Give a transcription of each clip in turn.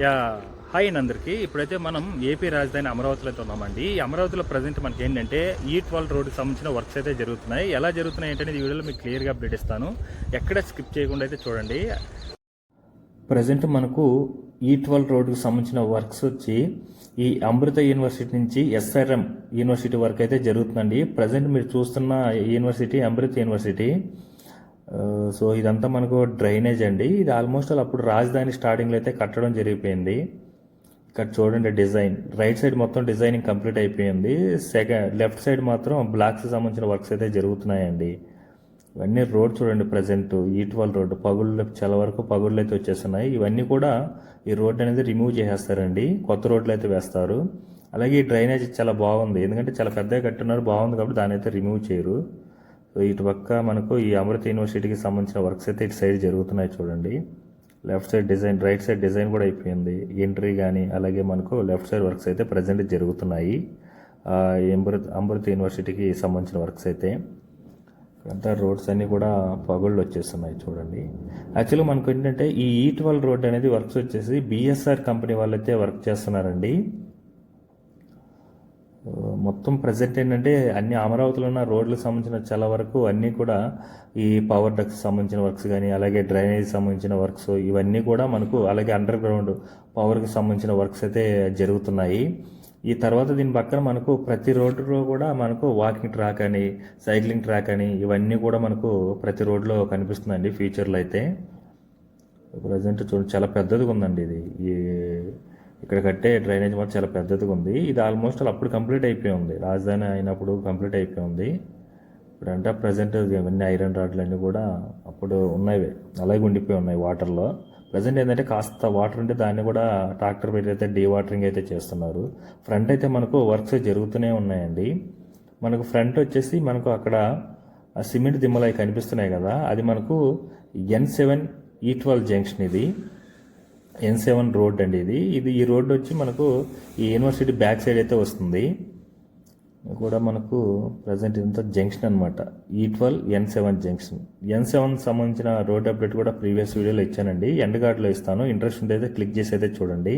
Yeah hi అండి అందరికీ. ఇప్పుడైతే మనం ఏపీ రాజధాని అమరావతిలో అయితే ఉన్నామండి. ఈ అమరావతిలో ప్రజెంట్ మనకి ఏంటంటే E12 రోడ్డుకి సంబంధించిన వర్క్స్ అయితే జరుగుతున్నాయి. ఎలా జరుగుతున్నాయి ఏంటంటే ఈ వీడియోలో మీకు క్లియర్గా అప్డేట్ ఇస్తాను. ఎక్కడ స్కిప్ చేయకుండా అయితే చూడండి. ప్రజెంట్ మనకు E12 రోడ్డుకి సంబంధించిన వర్క్స్ వచ్చి ఈ అమృత యూనివర్సిటీ నుంచి SRM యూనివర్సిటీ వరకు అయితే జరుగుతుందండి. ప్రజెంట్ మీరు చూస్తున్న యూనివర్సిటీ అమృత యూనివర్సిటీ. సో ఇదంతా మనకు డ్రైనేజ్ అండి. ఇది ఆల్మోస్ట్ అప్పుడు రాజధాని స్టార్టింగ్లో అయితే కట్టడం జరిగిపోయింది. ఇక్కడ చూడండి డిజైన్, రైట్ సైడ్ మొత్తం డిజైనింగ్ కంప్లీట్ అయిపోయింది. లెఫ్ట్ సైడ్ మాత్రం బ్లాక్స్ సంబంధించిన వర్క్స్ అయితే జరుగుతున్నాయండి. ఇవన్నీ రోడ్ చూడండి. ప్రజెంట్ E12 రోడ్డు పగుళ్ళు చాలా వరకు పగుళ్ళు అయితే వచ్చేస్తున్నాయి. ఇవన్నీ కూడా ఈ రోడ్ అనేది రిమూవ్ చేసేస్తారండి, కొత్త రోడ్లు అయితే వేస్తారు. అలాగే ఈ డ్రైనేజ్ చాలా బాగుంది, ఎందుకంటే చాలా పెద్దగా కట్టున్నారు, బాగుంది కాబట్టి దాని అయితే రిమూవ్ చేయరు. సో ఇటు పక్క మనకు ఈ అమృత యూనివర్సిటీకి సంబంధించిన వర్క్స్ అయితే ఇటు సైడ్ జరుగుతున్నాయి చూడండి. Left side design, right side design కూడా అయిపోయింది. ఎంట్రీ కానీ అలాగే మనకు లెఫ్ట్ సైడ్ వర్క్స్ అయితే ప్రజెంట్ జరుగుతున్నాయి. అమృత యూనివర్సిటీకి సంబంధించిన వర్క్స్ అయితే అంతా రోడ్స్ అన్నీ కూడా పగుళ్ళు వచ్చేస్తున్నాయి చూడండి. యాక్చువల్గా మనకు ఏంటంటే ఈ E12 రోడ్ అనేది వర్క్స్ వచ్చేసి BSR కంపెనీ వాళ్ళైతే వర్క్ చేస్తున్నారండి. మొత్తం ప్రజెంట్ ఏంటంటే అన్ని అమరావతిలో ఉన్న రోడ్లకు సంబంధించిన చాలా వరకు అన్నీ కూడా ఈ పవర్ డక్స్ సంబంధించిన వర్క్స్ కానీ అలాగే డ్రైనేజ్ సంబంధించిన వర్క్స్ ఇవన్నీ కూడా మనకు, అలాగే అండర్ గ్రౌండ్ పవర్కి సంబంధించిన వర్క్స్ అయితే జరుగుతున్నాయి. ఈ తర్వాత దీని పక్కన మనకు ప్రతి రోడ్డులో కూడా మనకు వాకింగ్ ట్రాక్ అని సైక్లింగ్ ట్రాక్ అని ఇవన్నీ కూడా మనకు ప్రతి రోడ్లో కనిపిస్తుందండి ఫ్యూచర్లో అయితే. ప్రజెంట్ చూడండి చాలా పెద్దదిగా ఉందండి ఇది. ఇక్కడ కట్టే డ్రైనేజ్ మాత్రం చాలా పెద్దదిగా ఉంది. ఇది ఆల్మోస్ట్ అప్పుడు కంప్లీట్ అయిపోయి ఉంది, రాజధాని అయినప్పుడు కంప్లీట్ అయిపోయి ఉంది. ఇప్పుడంటే ప్రజెంట్ ఇవన్నీ ఐరన్ రాడ్లు అన్నీ కూడా అప్పుడు ఉన్నాయి, అలాగే ఉండిపోయి ఉన్నాయి వాటర్లో. ప్రజెంట్ ఏంటంటే కాస్త వాటర్ ఉంటే దాన్ని కూడా ట్రాక్టర్ పెట్టి అయితే డీవాటరింగ్ అయితే చేస్తున్నారు. ఫ్రంట్ అయితే మనకు వర్క్స్ జరుగుతూనే ఉన్నాయండి. మనకు ఫ్రంట్ వచ్చేసి మనకు అక్కడ సిమెంట్ దిమ్మలు అవి కనిపిస్తున్నాయి కదా, అది మనకు N7 E12 జంక్షన్. ఇది N7 రోడ్ అండి. ఈ రోడ్ వచ్చి మనకు ఈ యూనివర్సిటీ బ్యాక్ సైడ్ అయితే వస్తుంది. కూడా మనకు ప్రజెంట్ ఇదంతా జంక్షన్ అనమాట, E12 N7 జంక్షన్. N7 సంబంధించిన రోడ్ అప్డేట్ కూడా ప్రీవియస్ వీడియోలో ఇచ్చానండి, ఎండ్ కార్డ్లో ఇస్తాను. ఇంట్రెస్ట్ ఉంటే అయితే క్లిక్ చేసి అయితే చూడండి.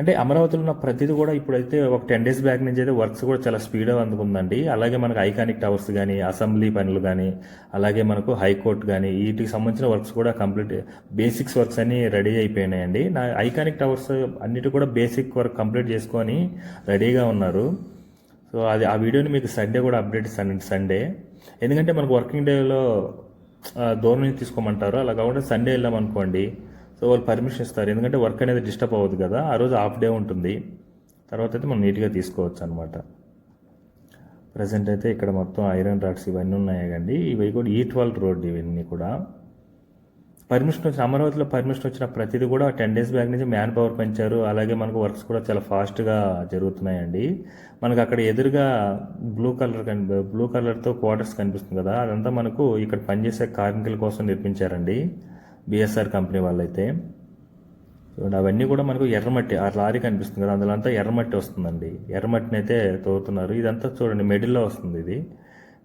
అంటే అమరావతిలో ఉన్న ప్రతిదీ కూడా ఇప్పుడైతే ఒక 10 days బ్యాక్ నుంచి అయితే వర్క్స్ కూడా చాలా స్పీడ్గా అందుకుందండి. అలాగే మనకు ఐకానిక్ టవర్స్ కానీ అసెంబ్లీ పనులు కానీ అలాగే మనకు హైకోర్టు కానీ వీటికి సంబంధించిన వర్క్స్ కూడా కంప్లీట్ బేసిక్స్ వర్క్స్ అన్నీ రెడీ అయిపోయినాయండి. నా ఐకానిక్ టవర్స్ అన్నిటి కూడా బేసిక్ వర్క్ కంప్లీట్ చేసుకొని రెడీగా ఉన్నారు. సో ఆ వీడియోని మీకు సండే కూడా అప్డేట్ ఇస్తాను, సండే. ఎందుకంటే మనకు వర్కింగ్ డేలో దూరం నుంచి తీసుకోమంటారు, అలా కాకుండా సండే వెళ్ళామనుకోండి సో వాళ్ళు పర్మిషన్ ఇస్తారు, ఎందుకంటే వర్క్ అనేది డిస్టర్బ్ అవ్వదు కదా. ఆ రోజు హాఫ్ డే ఉంటుంది, తర్వాత అయితే మనం నీట్గా తీసుకోవచ్చు అనమాట. ప్రజెంట్ అయితే ఇక్కడ మొత్తం ఐరన్ రాడ్స్ ఇవన్నీ ఉన్నాయి కండి. ఇవి కూడా E12 రోడ్ ఇవన్నీ కూడా పర్మిషన్ వచ్చి అమరావతిలో పర్మిషన్ వచ్చిన ప్రతిదీ కూడా 10 days బ్యాక్ నుంచి మ్యాన్ పవర్ పెంచారు. అలాగే మనకు వర్క్స్ కూడా చాలా ఫాస్ట్గా జరుగుతున్నాయండి. మనకు అక్కడ ఎదురుగా బ్లూ కలర్తో క్వార్టర్స్ కనిపిస్తుంది కదా, అదంతా మనకు ఇక్కడ పనిచేసే కార్మికుల కోసం నిర్మించారండి BSR కంపెనీ వాళ్ళైతే. చూడండి అవన్నీ కూడా మనకు ఎర్రమట్టి, ఆ లారీ కనిపిస్తుంది కదా అందులో అంతా ఎర్రమట్టి వస్తుందండి. ఎర్రమట్టిని అయితే తోగుతున్నారు. ఇదంతా చూడండి మిడిల్లో వస్తుంది, ఇది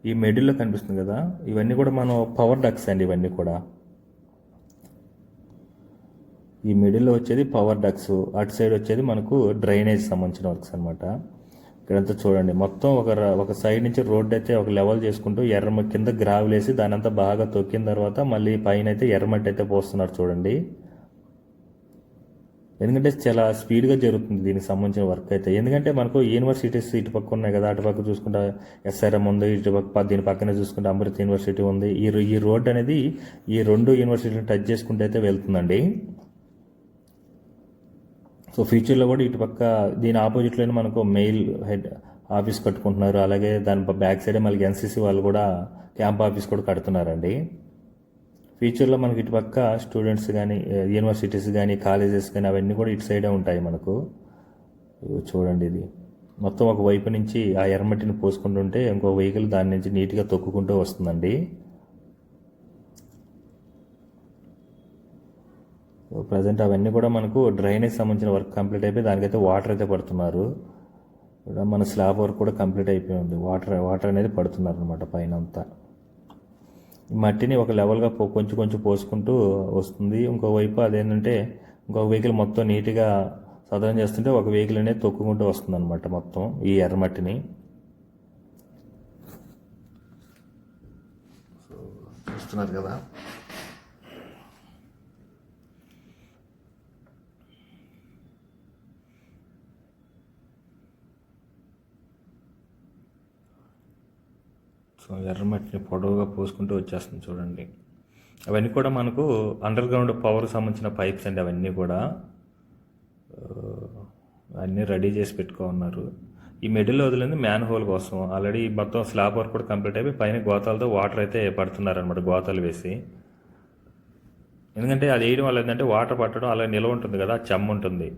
ఈ మిడిల్లో కనిపిస్తుంది కదా. ఇవన్నీ కూడా మనం పవర్ డక్స్ అండి. ఇవన్నీ కూడా ఈ మిడిల్లో వచ్చేది పవర్ డక్స్, అటు సైడ్ వచ్చేది మనకు డ్రైనేజ్ సంబంధించిన వర్క్స్ అనమాట. ఇక్కడంతా చూడండి మొత్తం ఒక సైడ్ నుంచి రోడ్ అయితే ఒక లెవెల్ చేసుకుంటూ కింద గ్రావెల్ వేసి దాని అంతా బాగా తొక్కిన తర్వాత మళ్ళీ పైన అయితే ఎర్రమట్టి అయితే పోస్తున్నారు చూడండి. ఎందుకంటే చాలా స్పీడ్గా జరుగుతుంది దీనికి సంబంధించిన వర్క్ అయితే. ఎందుకంటే మనకు యూనివర్సిటీస్ ఇటు పక్క ఉన్నాయి కదా, అటుపక్క చూసుకుంటే SRM ఉంది, ఇటు పక్క దీని పక్కనే చూసుకుంటే అమృత యూనివర్సిటీ ఉంది. ఈ రోడ్ అనేది ఈ రెండు యూనివర్సిటీని టచ్ చేసుకుంటూ అయితే వెళ్తుందండి. సో ఫ్యూచర్లో కూడా ఇటు పక్క దీని ఆపోజిట్లోనే మనకు మెయిల్ హెడ్ ఆఫీస్ కట్టుకుంటున్నారు. అలాగే దాని బ్యాక్ సైడే మళ్ళీ NCC వాళ్ళు కూడా క్యాంప్ ఆఫీస్ కూడా కడుతున్నారండి. ఫ్యూచర్లో మనకి ఇటు పక్క స్టూడెంట్స్ కానీ యూనివర్సిటీస్ కానీ కాలేజెస్ కానీ అవన్నీ కూడా ఇటు సైడే ఉంటాయి మనకు. చూడండి ఇది మొత్తం ఒక వైపు నుంచి ఆ ఎర్రమట్టిని పోసుకుంటుంటే ఇంకో వెహికల్ దాని నుంచి నీట్గా తొక్కుకుంటూ వస్తుందండి. ప్రజెంట్ అవన్నీ కూడా మనకు డ్రైనేజ్ సంబంధించిన వర్క్ కంప్లీట్ అయిపోయి దానికైతే వాటర్ అయితే పడుతున్నారు. మన స్లాబ్ వర్క్ కూడా కంప్లీట్ అయిపోయి ఉంది. వాటర్ అనేది పడుతున్నారు అనమాట పైన అంతా. మట్టిని ఒక లెవెల్గా కొంచెం పోసుకుంటూ వస్తుంది. ఇంకోవైపు అదేంటంటే ఇంకొక వెహికల్ మొత్తం నీట్గా సదరం చేస్తుంటే ఒక వెహికల్ అనేది తొక్కుకుంటూ వస్తుంది అనమాట మొత్తం ఈ ఎర్రమట్టిని. సో చూస్తున్నారు కదా. సో ఎర్రమట్టిని పొడవుగా పోసుకుంటూ వచ్చేస్తుంది చూడండి. అవన్నీ కూడా మనకు అండర్ గ్రౌండ్ పవర్కి సంబంధించిన పైప్స్ అండి. అవన్నీ కూడా అన్నీ రెడీ చేసి పెట్టుకున్నారు. ఈ మిడిల్లో వదిలింది మ్యాన్ హోల్ కోసం. ఆల్రెడీ మొత్తం స్లాబ్ వర్క్ కూడా కంప్లీట్ అయిపోయి పైన గోతాలతో వాటర్ అయితే పడుతున్నారనమాట, గోతాలు వేసి. ఎందుకంటే అది వేయడం వల్ల ఏంటంటే వాటర్ పట్టడం అలా నిల్వ ఉంటుంది కదా, చెమ్మ ఉంటుంది.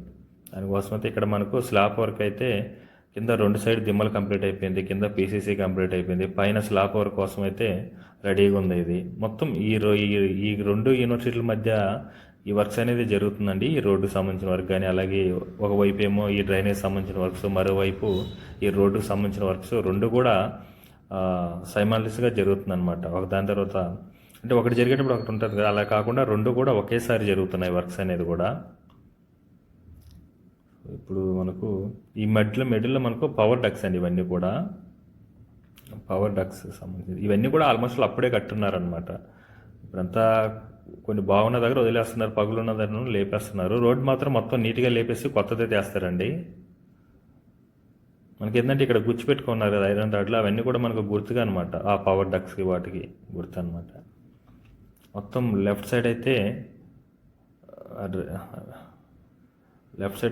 దానికోసం అయితే ఇక్కడ మనకు స్లాబ్ వర్క్ అయితే కింద 2 సైడ్ దిమ్మలు కంప్లీట్ అయిపోయింది, కింద పీసీసీ కంప్లీట్ అయిపోయింది, పైన స్లాబ్ వర్క్ కోసం అయితే రెడీగా ఉంది. ఇది మొత్తం ఈ 2 యూనివర్సిటీల మధ్య ఈ వర్క్స్ అనేది జరుగుతుందండి. ఈ రోడ్డుకు సంబంధించిన వర్క్ కానీ, అలాగే ఒకవైపు ఏమో ఈ డ్రైనేజ్ సంబంధించిన వర్క్స్, మరోవైపు ఈ రోడ్డుకు సంబంధించిన వర్క్స్ 2 కూడా సైమల్టేనియస్గా జరుగుతుందన్నమాట. ఒక దాని తర్వాత అంటే ఒకటి జరిగేటప్పుడు ఒకటి ఉంటుంది కదా, అలా కాకుండా 2 కూడా ఒకేసారి జరుగుతున్నాయి వర్క్స్ అనేది కూడా. ఇప్పుడు మనకు ఈ మిడిల్లో మనకు పవర్ డక్స్ అండి. ఇవన్నీ కూడా పవర్ డక్స్ సంబంధించి ఇవన్నీ కూడా ఆల్మోస్ట్ అప్పుడే కట్టున్నారనమాట. ఇప్పుడంతా కొన్ని బాగున్న దగ్గర వదిలేస్తున్నారు, పగులున్న దగ్గర లేపేస్తున్నారు. రోడ్డు మాత్రం మొత్తం నీట్గా లేపేసి కొత్తదే తెస్తారండి. మనకి ఏంటంటే ఇక్కడ గుర్తు పెట్టుకున్నారు కదా ఐరన్ రాడ్లు, అవన్నీ కూడా మనకు గుర్తుగా అనమాట, ఆ పవర్ డక్స్కి వాటికి గుర్తు అనమాట. మొత్తం లెఫ్ట్ సైడ్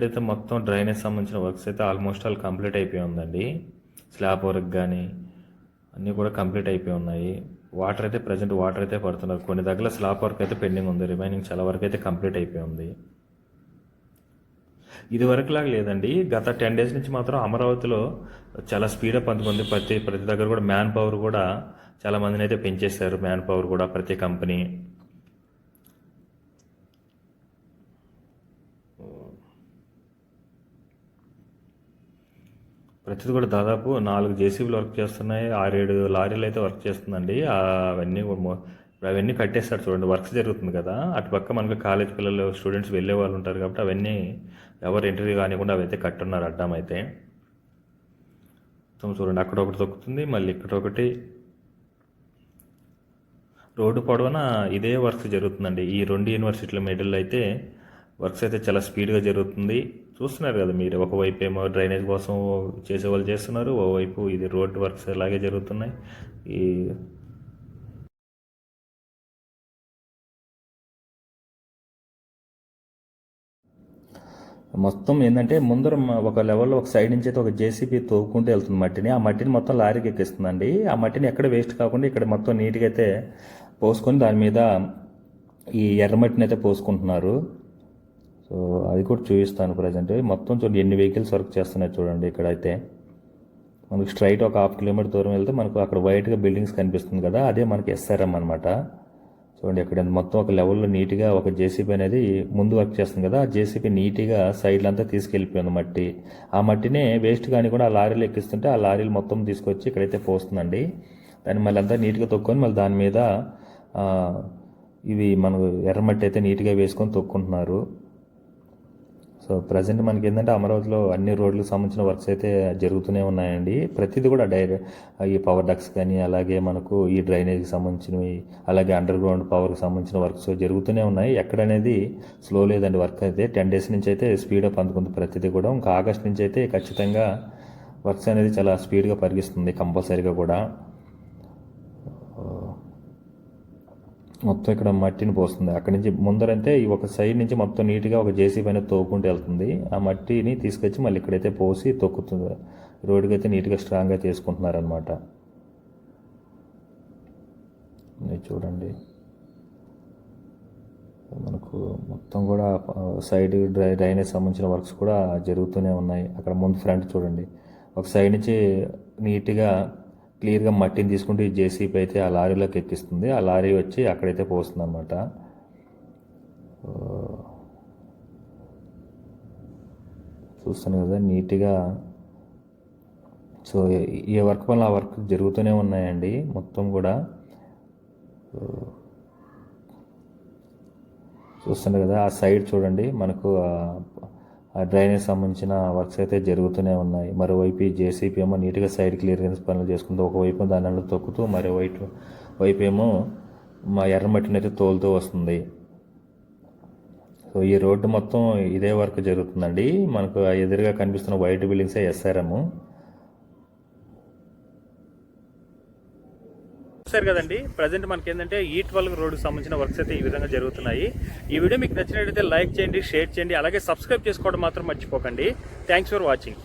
అయితే మొత్తం డ్రైనేజ్ సంబంధించిన వర్క్స్ అయితే ఆల్మోస్ట్ ఆల్ కంప్లీట్ అయిపోయి ఉందండి. స్లాబ్ వర్క్ కానీ అన్నీ కూడా కంప్లీట్ అయిపోయి ఉన్నాయి. వాటర్ అయితే ప్రజెంట్ వాటర్ అయితే పడుతున్నారు. కొన్ని దగ్గర స్లాబ్ వర్క్ అయితే పెండింగ్ ఉంది, రిమైనింగ్ చాలా వరకు అయితే కంప్లీట్ అయిపోయి ఉంది. ఇది వరకులాగా లేదండి. గత 10 days నుంచి మాత్రం అమరావతిలో చాలా స్పీడప్ అందుకుంది. ప్రతి దగ్గర కూడా మ్యాన్ పవర్ కూడా చాలా మందిని అయితే పెంచేశారు. మ్యాన్ పవర్ కూడా ప్రతి కంపెనీ. ప్రతిది కూడా దాదాపు 4 జేసీబీలు వర్క్ చేస్తున్నాయి, 6-7 లారీలు అయితే వర్క్ చేస్తుందండి. అవన్నీ కట్టేస్తారు చూడండి, వర్క్స్ జరుగుతుంది కదా. అటుపక్క మనకు కాలేజ్ పిల్లలు స్టూడెంట్స్ వెళ్ళే వాళ్ళు ఉంటారు కాబట్టి అవన్నీ ఎవరు ఇంటర్వ్యూ కానివ్వకుండా అవైతే కట్టున్నారు అడ్డం అయితే. చూడండి, అక్కడ ఒకటి తొక్కుతుంది, మళ్ళీ ఇక్కడ ఒకటి. రోడ్డు పొడవున ఇదే వర్క్స్ జరుగుతుందండి. ఈ 2 యూనివర్సిటీల మిడిల్ అయితే వర్క్స్ అయితే చాలా స్పీడ్గా జరుగుతుంది. చూస్తున్నారు కదా మీరు, ఒకవైపు ఏమో డ్రైనేజ్ కోసం చేసేవాళ్ళు చేస్తున్నారు, ఓవైపు ఇది రోడ్ వర్క్స్ అలాగే జరుగుతున్నాయి. ఈ మొత్తం ఏంటంటే ముందర ఒక లెవెల్లో ఒక సైడ్ నుంచి అయితే ఒక జేసీబీ తోపుకుంటూ వెళ్తుంది మట్టిని. ఆ మట్టిని మొత్తం లారీకి ఎక్కిస్తుందండి. ఆ మట్టిని ఎక్కడ వేస్ట్ కాకుండా ఇక్కడ మొత్తం నీట్గా అయితే పోసుకొని దాని మీద ఈ ఎర్రమట్టిని అయితే పోసుకుంటున్నారు. సో అది కూడా చూపిస్తాను ప్రజెంట్. మొత్తం చూడండి ఎన్ని వెహికల్స్ వర్క్ చేస్తున్నాయి చూడండి. ఇక్కడైతే మనకు స్ట్రైట్ ఒక 1/2 కిలోమీటర్ దూరం వెళ్తే మనకు అక్కడ వైట్గా బిల్డింగ్స్ కనిపిస్తుంది కదా, అదే మనకి ఎస్ఆర్ఎం అనమాట. చూడండి ఇక్కడ మొత్తం ఒక లెవెల్లో నీట్గా ఒక జేసీబీ అనేది ముందు వర్క్ చేస్తుంది కదా, ఆ జేసీబీ నీట్గా సైడ్లు అంతా తీసుకెళ్ళిపోయింది మట్టి. ఆ మట్టినే వేస్ట్ కానీ కూడా ఆ లారీలు ఎక్కిస్తుంటే ఆ లారీలు మొత్తం తీసుకొచ్చి ఇక్కడైతే పోస్తుందండి. దాన్ని మళ్ళీ అంతా నీట్గా తొక్కొని మళ్ళీ దాని మీద ఇవి మనకు ఎర్రమట్టి అయితే నీట్గా వేసుకొని తొక్కుంటున్నారు. సో ప్రజెంట్ మనకి ఏంటంటే అమరావతిలో అన్ని రోడ్లకు సంబంధించిన వర్క్స్ అయితే జరుగుతూనే ఉన్నాయండి. ప్రతిదీ కూడా ఈ పవర్ డక్స్ కానీ, అలాగే మనకు ఈ డ్రైనేజ్కి సంబంధించినవి, అలాగే అండర్ గ్రౌండ్ పవర్కి సంబంధించిన వర్క్స్ జరుగుతూనే ఉన్నాయి. ఎక్కడనేది స్లో లేదండి. వర్క్ అయితే 10 days నుంచి అయితే స్పీడప్ అందుకుంది ప్రతిదీ కూడా. ఇంకా ఆగస్ట్ నుంచి అయితే ఖచ్చితంగా వర్క్స్ అనేది చాలా స్పీడ్గా పరిగిస్తుంది కంపల్సరీగా కూడా. మొత్తం ఇక్కడ మట్టిని పోస్తుంది. అక్కడి నుంచి ముందరంటే ఈ ఒక సైడ్ నుంచి మొత్తం నీట్గా ఒక జేసీబీ అనేది తోకుంటూ వెళ్తుంది. ఆ మట్టిని తీసుకొచ్చి మళ్ళీ ఇక్కడైతే పోసి తొక్కుతుంది. రోడ్డుకి అయితే నీట్గా స్ట్రాంగ్గా చేసుకుంటున్నారనమాట. చూడండి మనకు మొత్తం కూడా సైడ్ డ్రైనేజ్ సంబంధించిన వర్క్స్ కూడా జరుగుతూనే ఉన్నాయి. అక్కడ ముందు ఫ్రంట్ చూడండి, ఒక సైడ్ నుంచి నీట్గా క్లియర్గా మట్టిని తీసుకుంటూ ఈ జేసీబీ అయితే ఆ లారీలోకి ఎక్కిస్తుంది. ఆ లారీ వచ్చి అక్కడైతే పోస్తుంది అనమాట. చూస్తాను కదా నీట్గా. సో ఏ వర్క్ వల్ల ఆ వర్క్ జరుగుతూనే ఉన్నాయండి మొత్తం కూడా. చూస్తుంది కదా, ఆ సైడ్ చూడండి మనకు ఆ డ్రైనేజ్ సంబంధించిన వర్క్స్ అయితే జరుగుతూనే ఉన్నాయి. మరోవైపు జేసీపీ ఏమో నీట్గా సైడ్ క్లియరెన్స్ పనులు చేసుకుంటూ ఒకవైపు దానిలో తొక్కుతూ వైపు ఏమో మా ఎర్రమట్టిని అయితే తోలుతూ వస్తుంది. సో ఈ రోడ్డు మొత్తం ఇదే వర్క్ జరుగుతుందండి. మనకు ఎదురుగా కనిపిస్తున్న వైట్ బిల్డింగ్సే ఎస్ఆర్ఎం. చూసారు కదండి, ప్రజెంట్ మనకి ఏంటంటే E12 రోడ్డుకి సంబంధించిన వర్క్స్ అయితే ఈ విధంగా జరుగుతున్నాయి. ఈ వీడియో మీకు నచ్చినట్లయితే లైక్ చేయండి, షేర్ చేయండి, అలాగే సబ్స్క్రైబ్ చేసుకోవడం మాత్రం మర్చిపోకండి. Thanks for watching.